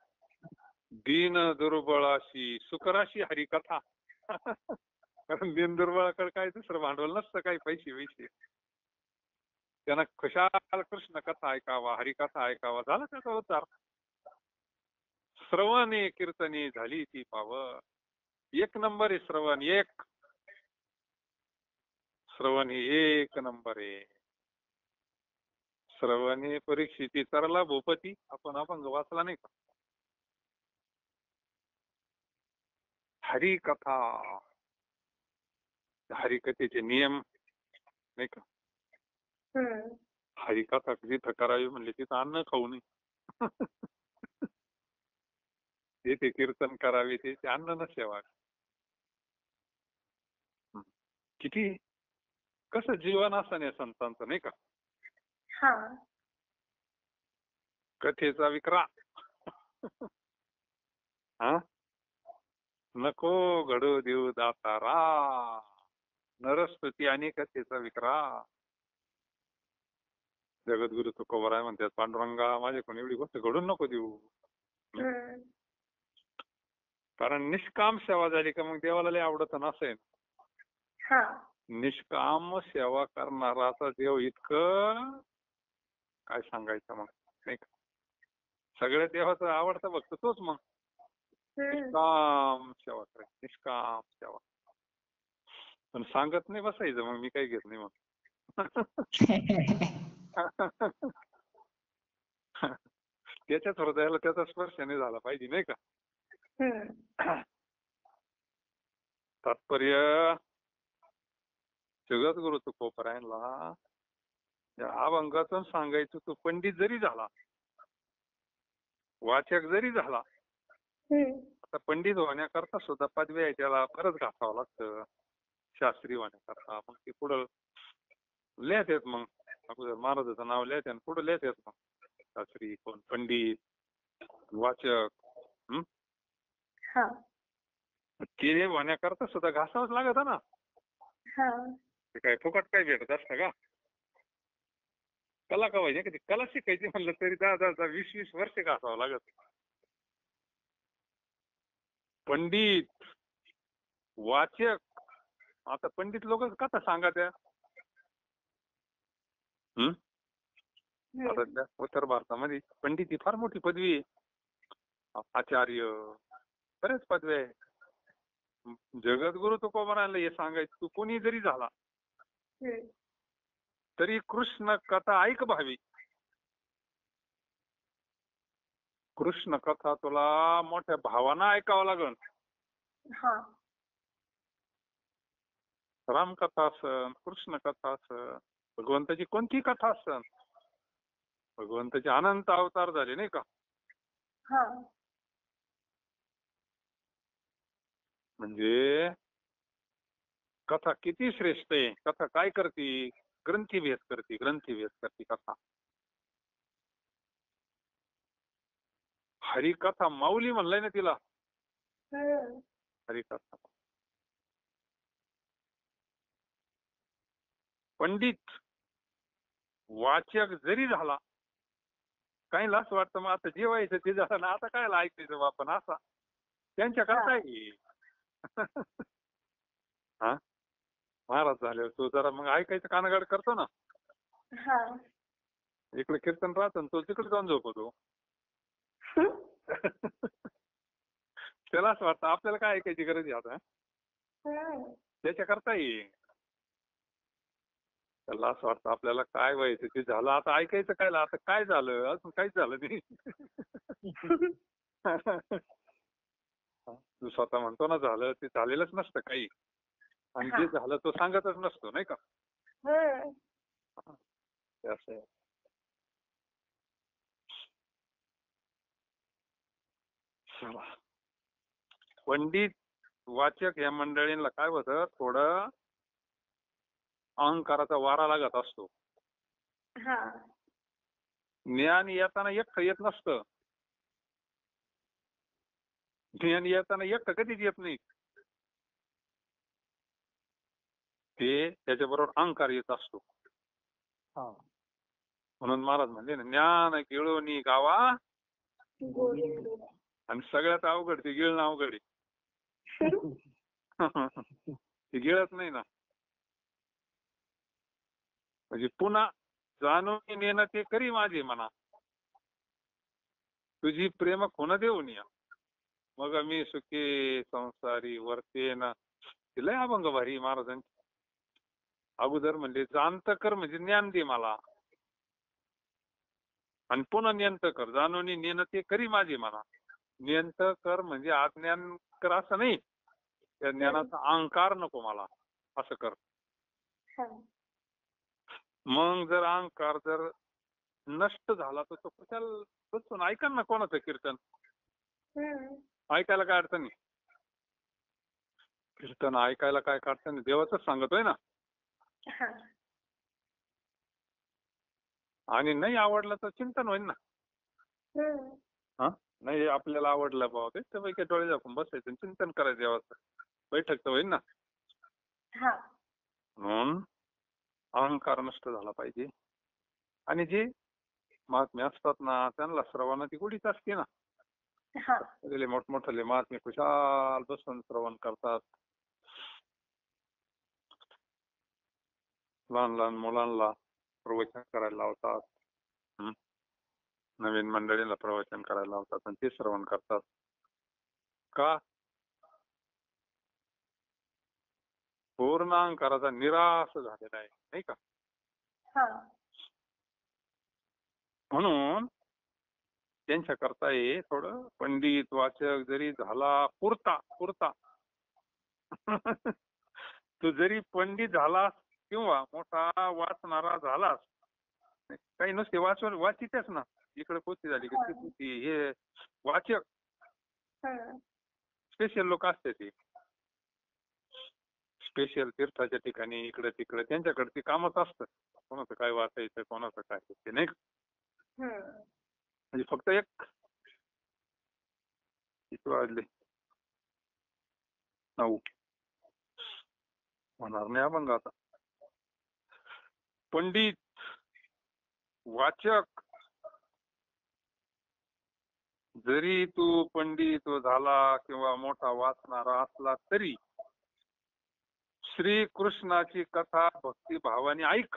दीन दुर्बळाशी सुकराशी हरिकथा. कारण दीन दुर्बळाकडे काय दुसरं भांडवल नसतं, काही पैसे वैसे. त्यांना खुशाल कृष्ण कथा ऐकावा, हरिकथा ऐकावा, झाला त्याचा उद्धार. श्रवणे कीर्तने झाली ती पावन. एक नंबर आहे श्रवण. श्रवण हे एक नंबर आहे. श्रवण हे परीक्षिती तरला भूपती. आपण अभंग वाचला नाही का? हरिकथा, हरिकथेचे नियम नाही का? हरिकथा जिथं करावी म्हणले तिथं अन्न खाऊ नये. जेथे कीर्तन करावे ते अन्न न सेवा. किती कसं जीवन असं नाही संतांचं नाही का? कथेचा विक्रा. हा, नको घडू देऊ दातारा. नरस्तुती आणि कथेचा विक्रा. जगद्गुरु तुकोबराय म्हणतात, पांडुरंगा माझ्याकडून एवढी गोष्ट घडून नको देऊ. कारण निष्काम सेवा झाली का मग देवाला लय आवडत नसेल. निष्काम सेवा करणाराचा देव इतकं काय सांगायचं मग नाही का? सगळ्या देवाचा आवडता भक्त तोच मग. निष्काम सेवा करायची, निष्काम सेवा. पण सांगत नाही बसायचं मग, मी काही घेत नाही मग. त्याच्याच हृदयाला त्याचा स्पर्शाने झाला पाहिजे नाही का? तात्पर्य जगद्गुरु तुकोबरायांना या अभंगातून सांगायचं, तो पंडित जरी झाला, वाचक जरी झाला, आता पंडित होण्याकरता सुद्धा पदवी आहे त्याला बरंच घासावं लागतं. शास्त्री होण्याकरता मग ते पुढं लिहित येत. मग अगोदर महाराजाचं नाव लिहित आणि पुढे लिहित येत. मग शास्त्री कोण, पंडित, वाचक. ते होण्याकरता सुद्धा घासावंच लागत ना. ते काय फुकट काय भेटत असतं का? कला कवायची का? ती कला शिकायची म्हणलं तरी 10-10, 20-20 वर्ष घासावं लागत. पंडित, वाचक. आता पंडित लोक कथा सांगा त्या. आता त्या उत्तर भारतामध्ये पंडित ही फार मोठी पदवी आहे. आचार्य, बरेच पदवी आहे. जगद्गुरु तुकोबरायला हे सांगायचं, तू कोणी जरी झाला तरी कृष्ण कथा ऐक भावी. कृष्ण कथा तुला मोठ्या भावानं ऐकावं लागल. रामकथा असन, कृष्ण कथा असन, भगवंताची कोणती कथा असन, भगवंताचे अनंत अवतार झाले नाही का? म्हणजे कथा किती श्रेष्ठ आहे. कथा काय करते? ग्रंथीभेद करते, ग्रंथीभेद करते कथा. हरिकथा माऊली म्हणलंय ना तिला. हरिकथा. पंडित, वाचक जरी झाला, काही लाच वाटतं मग आता जेवायचं ते झालं ना, आता काय ऐकायचं आपण असा त्यांच्या करता आहे. हा, महाराज झाले तो जरा मग ऐकायचं कानगाड करतो ना. इकडे कीर्तन राहतं तो तिकडे जाऊन झोपतो. त्याला असं वाटतं आपल्याला काय ऐकायची गरज आहे आता. त्याच्या करता येईल. त्याला असं वाटतं आपल्याला काय व्हायचं ते झालं, आता ऐकायचं काय, आता काय झालं, अजून काहीच झालं नाही. तू स्वतः म्हणतो ना झालं, ते झालेलंच नसतं काही. आणि जे झालं तो सांगतच नसतो नाही का? असं आहे. पंडित, वाचक या मंडळींना काय होतं, थोडं अहंकाराचा वारा लागत असतो. ज्ञान येताना एकटं येत नसतं. ज्ञान येताना एकटं कधीच येत नाही. ते त्याच्याबरोबर अहंकार येत असतो. म्हणून महाराज म्हणले ना, ज्ञान गिळोनी गावा आणि सगळ्यात अवघड ते गिळणं अवघड आहे. ते गिळत नाही ना. म्हणजे पुन्हा जाणून नेणं ते करी माझे म्हणा, तुझी प्रेम खुण देऊन या. मग मी सुखी संसारी वर्ते ना. लय अभंग भारी महाराजांची. अगोदर म्हणजे जाणत कर म्हणजे ज्ञान दे मला, आणि पुन्हा नियंत कर. जाणून नेणते करी माझी म्हणा. नियंत कर म्हणजे अज्ञान कर असं नाही, त्या ज्ञानाचा अहंकार नको मला, असं कर. हा. मग जर अहंकार जर नष्ट झाला तर तो कशाला बसून ऐका ना कोणाचं कीर्तन. ऐकायला काय अडचण नाही. कीर्तन ऐकायला काय अडचण नाही, देवाच सांगतोय ना. हा. आणि नाही आवडलं तर चिंतन होईल ना. हा, नाही आपल्याला आवडलं बाबा ते त्यापैकी डोळे झाकून बसायचं आणि चिंतन करायचं देवाचं. बैठक तर होईल ना. हा. म्हणून अहंकार नष्ट झाला पाहिजे. आणि जे महात्मे असतात ना त्यांना श्रवणाची गोडीच असते ना. हा. मोठमोठे महात्मे खुशाल बसून श्रवण करतात. लहान लहान मुलांना प्रवचन करायला लावतात. नवीन मंडळीला प्रवचन करायला लावतात आणि ते श्रवण करतात. का? पूर्ण अहंकाराचा निराश झालेला आहे, नाही का. हा. म्हणून त्यांच्या करता हे थोडं पंडित वाचक जरी झाला पुरता पुरता तू जरी पंडित झालास किंवा मोठा वाचणारा झालास, काही नसते वाचितच ना. इकडे पोथी झाली की पोथी, हे वाचक स्पेशल लोक असते. ते स्पेशल तीर्थाच्या ठिकाणी इकडे तिकडे त्यांच्याकडे ते कामच असतं. कोणाचं काय वाचायचं, कोणाचं काय ते नाही. म्हणजे फक्त एक किती वाजले, 9 होणार नाही आपण आता. पंडित वाचक जरी तू पंडित झाला किंवा मोठा वाचणारा असला तरी श्रीकृष्णाची कथा भक्ती भावाने ऐक.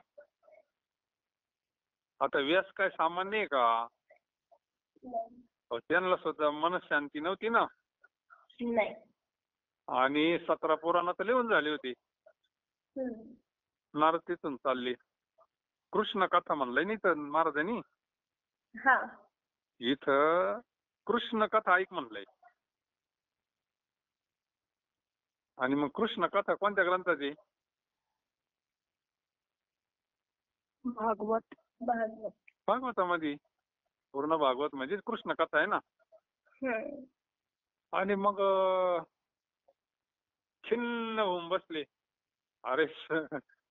आता व्यास काय सामान्य आहे का? त्यांना सुद्धा मनशांती नव्हती ना. आणि 17 पुराण तर लिहून झाली होती. नारद तिथून चालले. कृष्ण कथा म्हणलंय नाही तर महाराजांनी इथं कृष्ण कथा ऐक म्हणलंय. आणि मग कृष्ण कथा कोणत्या ग्रंथाची? भागवत. भागवतामध्ये. पूर्ण भागवत म्हणजे कृष्ण कथा आहे ना. आणि मग खिन्न होऊन बसले. अरे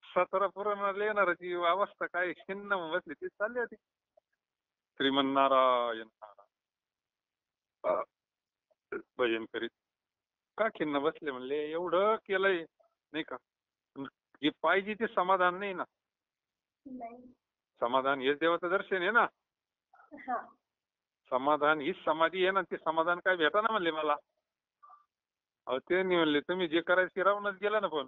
17 पुराण लिहिणाराची अवस्था काय, खिन्न होऊन बसली. ती चालली होती श्रीमन्नारायण भजन करीत. का खिन्न बसले म्हणले? एवढं केलंय नाही का, जे पाहिजे ते समाधान नाही ना. समाधान हेच देवाचं दर्शन आहे ना. समाधान हीच समाधी आहे ना. ते समाधान काय भेटा ना म्हणले मला. अहो ते नाही म्हणले, तुम्ही जे करायचं ते राहूनच गेला ना. पण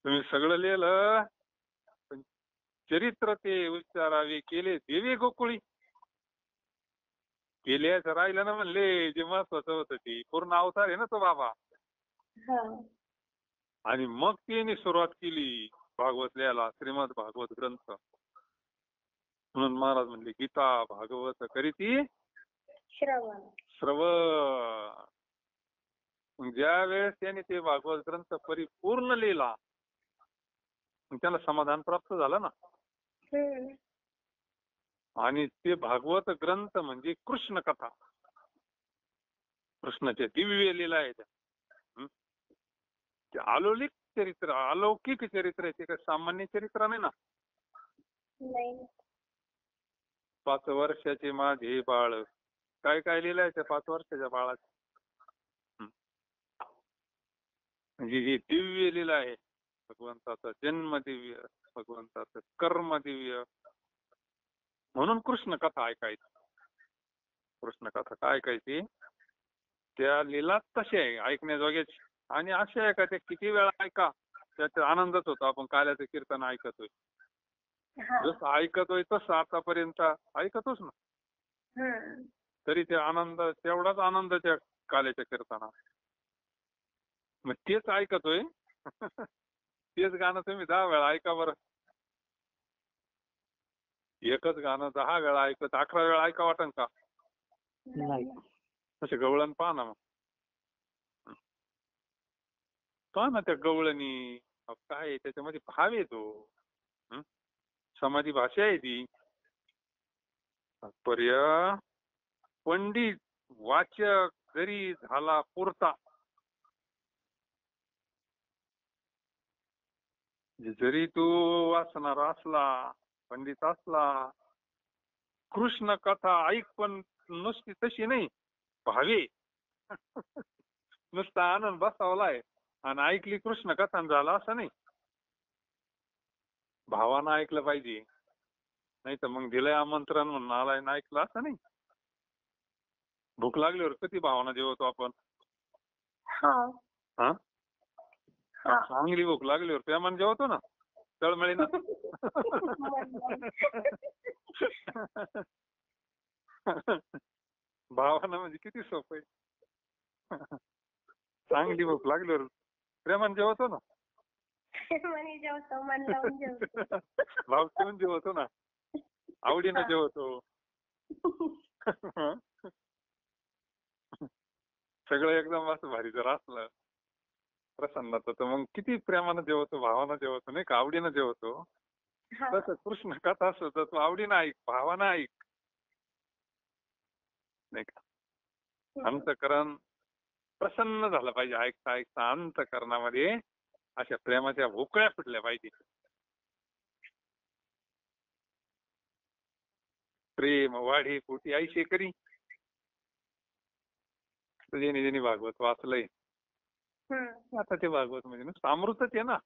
तुम्ही सगळं लिहिलं, पण चरित्र ते उच्चारावे केले देवी गोकुळी. केल्याचं राहिलं ना म्हणले. जे महत्वाचं होतं ते पूर्ण अवतार आहे ना तो बाबा. आणि मग त्यांनी सुरुवात केली भागवत लिहायला, श्रीमद भागवत ग्रंथ. म्हणून महाराज म्हणले गीता भागवत करीती श्रवण. ज्या वेळेस त्याने ते भागवत ग्रंथ परिपूर्ण लिहिला मग त्याला समाधान प्राप्त झालं ना. आणि ते भागवत ग्रंथ म्हणजे कृष्ण कथा, कृष्णाचे दिव्य लीला आहे. ते अलौकिक चरित्र, अलौकिक चरित्र आहे. ते काही सामान्य चरित्र नाही ना. 5 वर्षाचे माझे बाळ, काय काय लिहिलंय त्या 5 वर्षाच्या बाळात. म्हणजे ही दिव्य लीला आहे. भगवंताचा जन्म दिव्य, भगवंताचं कर्म दिव्य. म्हणून कृष्ण कथा ऐकायची. कृष्ण कथा काय ऐकायची? त्या लीला तशी आहे ऐकण्याजोग्याची. आणि अशा आहे का ते किती वेळा ऐका त्याचा आनंदच होतो. आपण काल्याचं कीर्तन ऐकतोय, जसं ऐकतोय तसं आतापर्यंत ऐकतोच ना. तरी ते आनंद तेवढाच आनंद त्या काल्याच्या कीर्तनात. मग तेच ऐकतोय तेच गाणं तुम्ही 10 वेळा ऐका बरं. एकच गाणं 10 वेळा ऐकत 11 वेळा ऐका वाटन का? नाही. तसे गवळण पहा ना. मग पहा ना त्या गवळणी काय आहे, त्याच्यामध्ये भाव येतो. समाधी भाषा आहे ती. तात्पर्य पंडित वाचक जरी झाला पुरता, जरी तू वाचणार असला, पंडित असला, कृष्ण कथा ऐक, पण नुसती तशी नाही, भावे. नुसता आनंद बसावलाय आणि ऐकली कृष्ण कथा झाला असं नाही. भावानं ऐकलं पाहिजे. नाही तर मग दिलंय आमंत्रण म्हणून आलाय ना ऐकलं असं नाही. भूक लागल्यावर किती भावना जेवतो आपण. हा चांगली भूक लागल्यावर प्रेमाने जेवतो ना, तळमळी ना. भावना म्हणजे किती सोपं आहे. चांगली भूक लागल्यावर प्रेमाने जेवतो ना. भाव ठेवून जेवतो ना, आवडीनं जेवतो. सगळं एकदम असं भारी जर असलं प्रसन्नाचं, तर मग किती प्रेमानं जेवतो, भावानं जेवतो, नाही का, आवडीनं जेवतो. तसं कृष्ण कथा असं तर तू आवडीनं ऐक, भावानं ऐक, नाही का. अंतःकरण प्रसन्न झालं पाहिजे. ऐकता ऐकता अंतःकरणामध्ये अशा प्रेमाच्या भोकळ्या फुटल्या पाहिजे. प्रेम वाढे पोटी ऐशे करी. ज्याने ज्याने भागवत वाचलंय, आता ते भागवत म्हणजे नुसतं अमृतच आहे ना.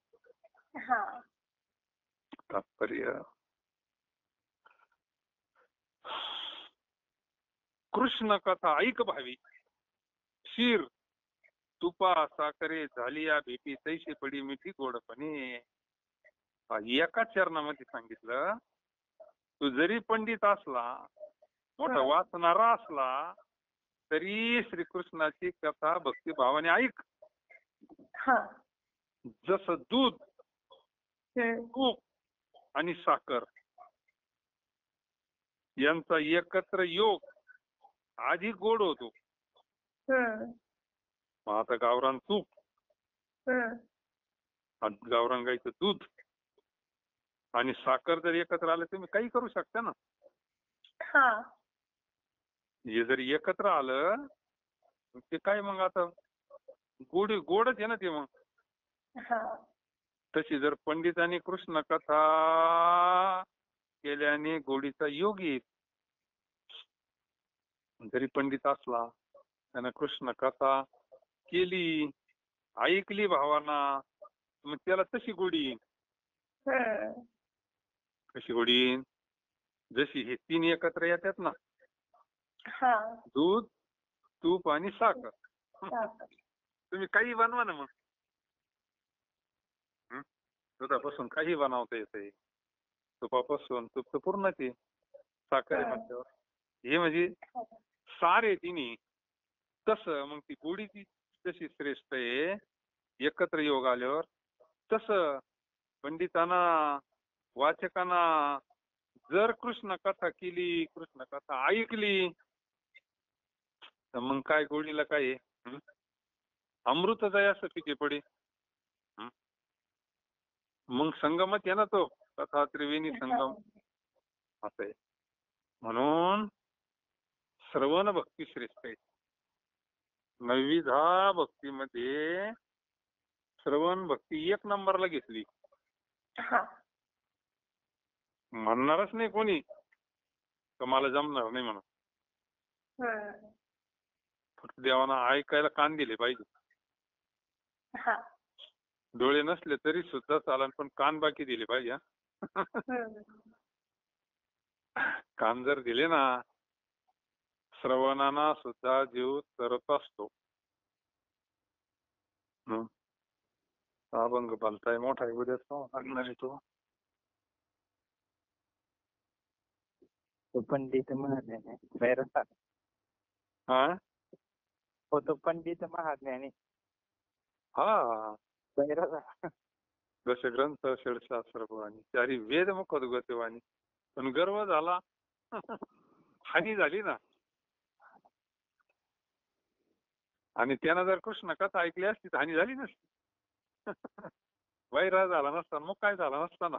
तात्पर्य कृष्ण कथा ऐक भावी, शिर तुपा साखरे झालिया भेटी, तैशी पडी मिठी गोडपणे. एका चरणामध्ये सांगितलं, तू जरी पंडित असला, मोठा वाचणारा असला, तरी श्रीकृष्णाची कथा भक्तिभावाने ऐक. जसं दूध, तूप आणि साखर यांचा एकत्र योग आधी गोड होतो. आता गावरान तूप, गावरान गाईचं दूध आणि साखर जर एकत्र आलं, तुम्ही काही करू शकता ना. हे जर एकत्र आलं ते काय मग आता गोडच आहे ना ते. मग तशी जर पंडितांनी कृष्ण कथा केल्याने गोडीचा योग येईल. जरी पंडित असला, त्यानं कृष्ण कथा केली, ऐकली भावाना, मग त्याला तशी गोडी येईल. कशी गोडी येईल? जशी हे 3 एकत्र येतात ना, दूध, तूप आणि साखर. तुम्ही काही बनवा ना. मग दुधापासून काही बनवता येते, तुपापासून. तूप तर पूर्णच आहे, साखर आहे म्हणल्यावर. हे म्हणजे सार आहे तिन्ही. तसं मग ती गोडी तशी श्रेष्ठ आहे एकत्र योग आल्यावर. तसं पंडितांना, वाचकांना जर कृष्ण कथा केली, कृष्ण कथा ऐकली, तर मग काय गोडीला काय आहे, अमृतच आहे असं पिके पडे. मग संगमच आहे ना तो, कथा त्रिवेणी संगम असं आहे. म्हणून श्रवण भक्ती श्रेष्ठ आहे. 9 भक्तीमध्ये श्रवण भक्ती 1 नंबरला घेतली. म्हणणारच नाही कोणी तर मला जमणार नाही म्हणून. फक्त देवाना ऐकायला कान दिले पाहिजे. डोळे नसले तरी सुद्धा चालन, पण कान बाकी दिले पाहिजे. कान जर दिले ना, श्रवणाना सुद्धा जीव तरत असतो. अभंग बोलताय मोठा उद्या लागणार आहे तो. पंडित म्हणाले हा होतो पंडित महाज्ञानी हा बैराजा. दशग्रंथ षडशास्त्र पुराणी चारी वेद मुख उद्गते वाणी. पण गर्व झाला हानी झाली ना. आणि त्यानं जर कृष्ण कथा ऐकली असती तर हानी झाली नसती. वैरा झाला नसता मग काय झाला नसता ना.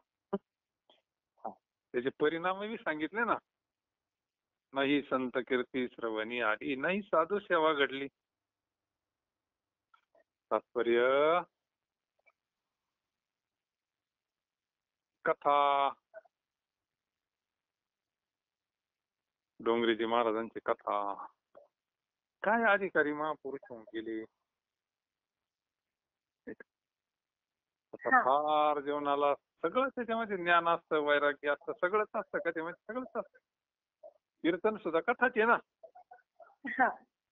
त्याचे परिणामही सांगितले ना. नाही संत कीर्ती श्रवणी आली, नाही साधू सेवा घडली. तात्पर्य कथा डोंगरीजी महाराजांची कथा काय अधिकारी महापुरुष होऊन गेले. फार जीवनाला सगळं त्याच्यामध्ये ज्ञान असतं, वैराग्य असतं, सगळंच असतं कथेमध्ये, सगळंच असतं. कीर्तन सुद्धा कथाच आहे ना.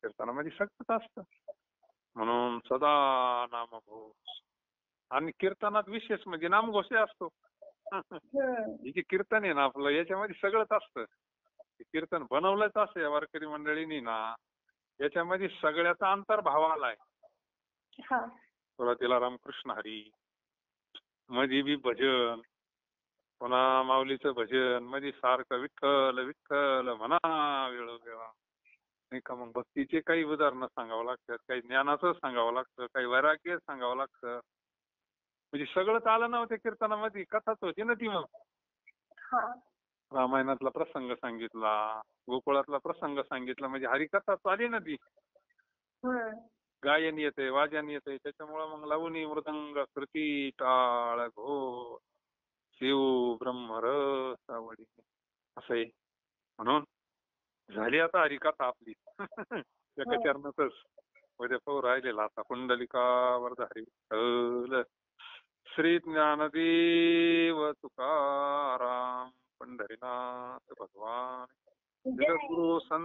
कीर्तनामध्ये सगळंच असतं. म्हणून सदा नामघोष. आणि कीर्तनात विशेष म्हणजे नामघोष असतो. हे जे कीर्तन आहे ना आपलं याच्यामध्ये सगळंच असतं. कीर्तन बनवलंच असं या वारकरी मंडळींनी ना. याच्यामध्ये सगळ्याचा अंतर्भाव आलाय. सुरुवातीला रामकृष्ण हरी, मध्ये बी भजन, पुन्हा माऊलीचं भजन, मध्ये सारखं विठ्ठल विठ्ठल म्हणा वेळोवेळा. नाही का. मग भक्तीचे काही उदाहरणं सांगावं लागतात, काही ज्ञानाचं सांगावं लागतं, काही वैराग्य सांगावं लागतं. म्हणजे सगळंच आलं ना त्या कीर्तनामध्ये. कथाच होती ना ती. मग रामायणातला प्रसंग सांगितला, गोकुळातला प्रसंग सांगितला, म्हणजे हरिकथाच आली ना ती. गायन येते, वाजन येते, त्याच्यामुळे मग लावणी मृदंग कृती टाळ घोष शिव ब्रह्मरस आवडी असं आहे. म्हणून झाली आता हरिकथा आपली. एका चरणातच उद्या पाहू राहिलेला आता. कुंडलिकावर हरी विठ्ठल श्री ज्ञानदेव तुकाराम पंढरीनाथ भगवान जगद्गुरु संत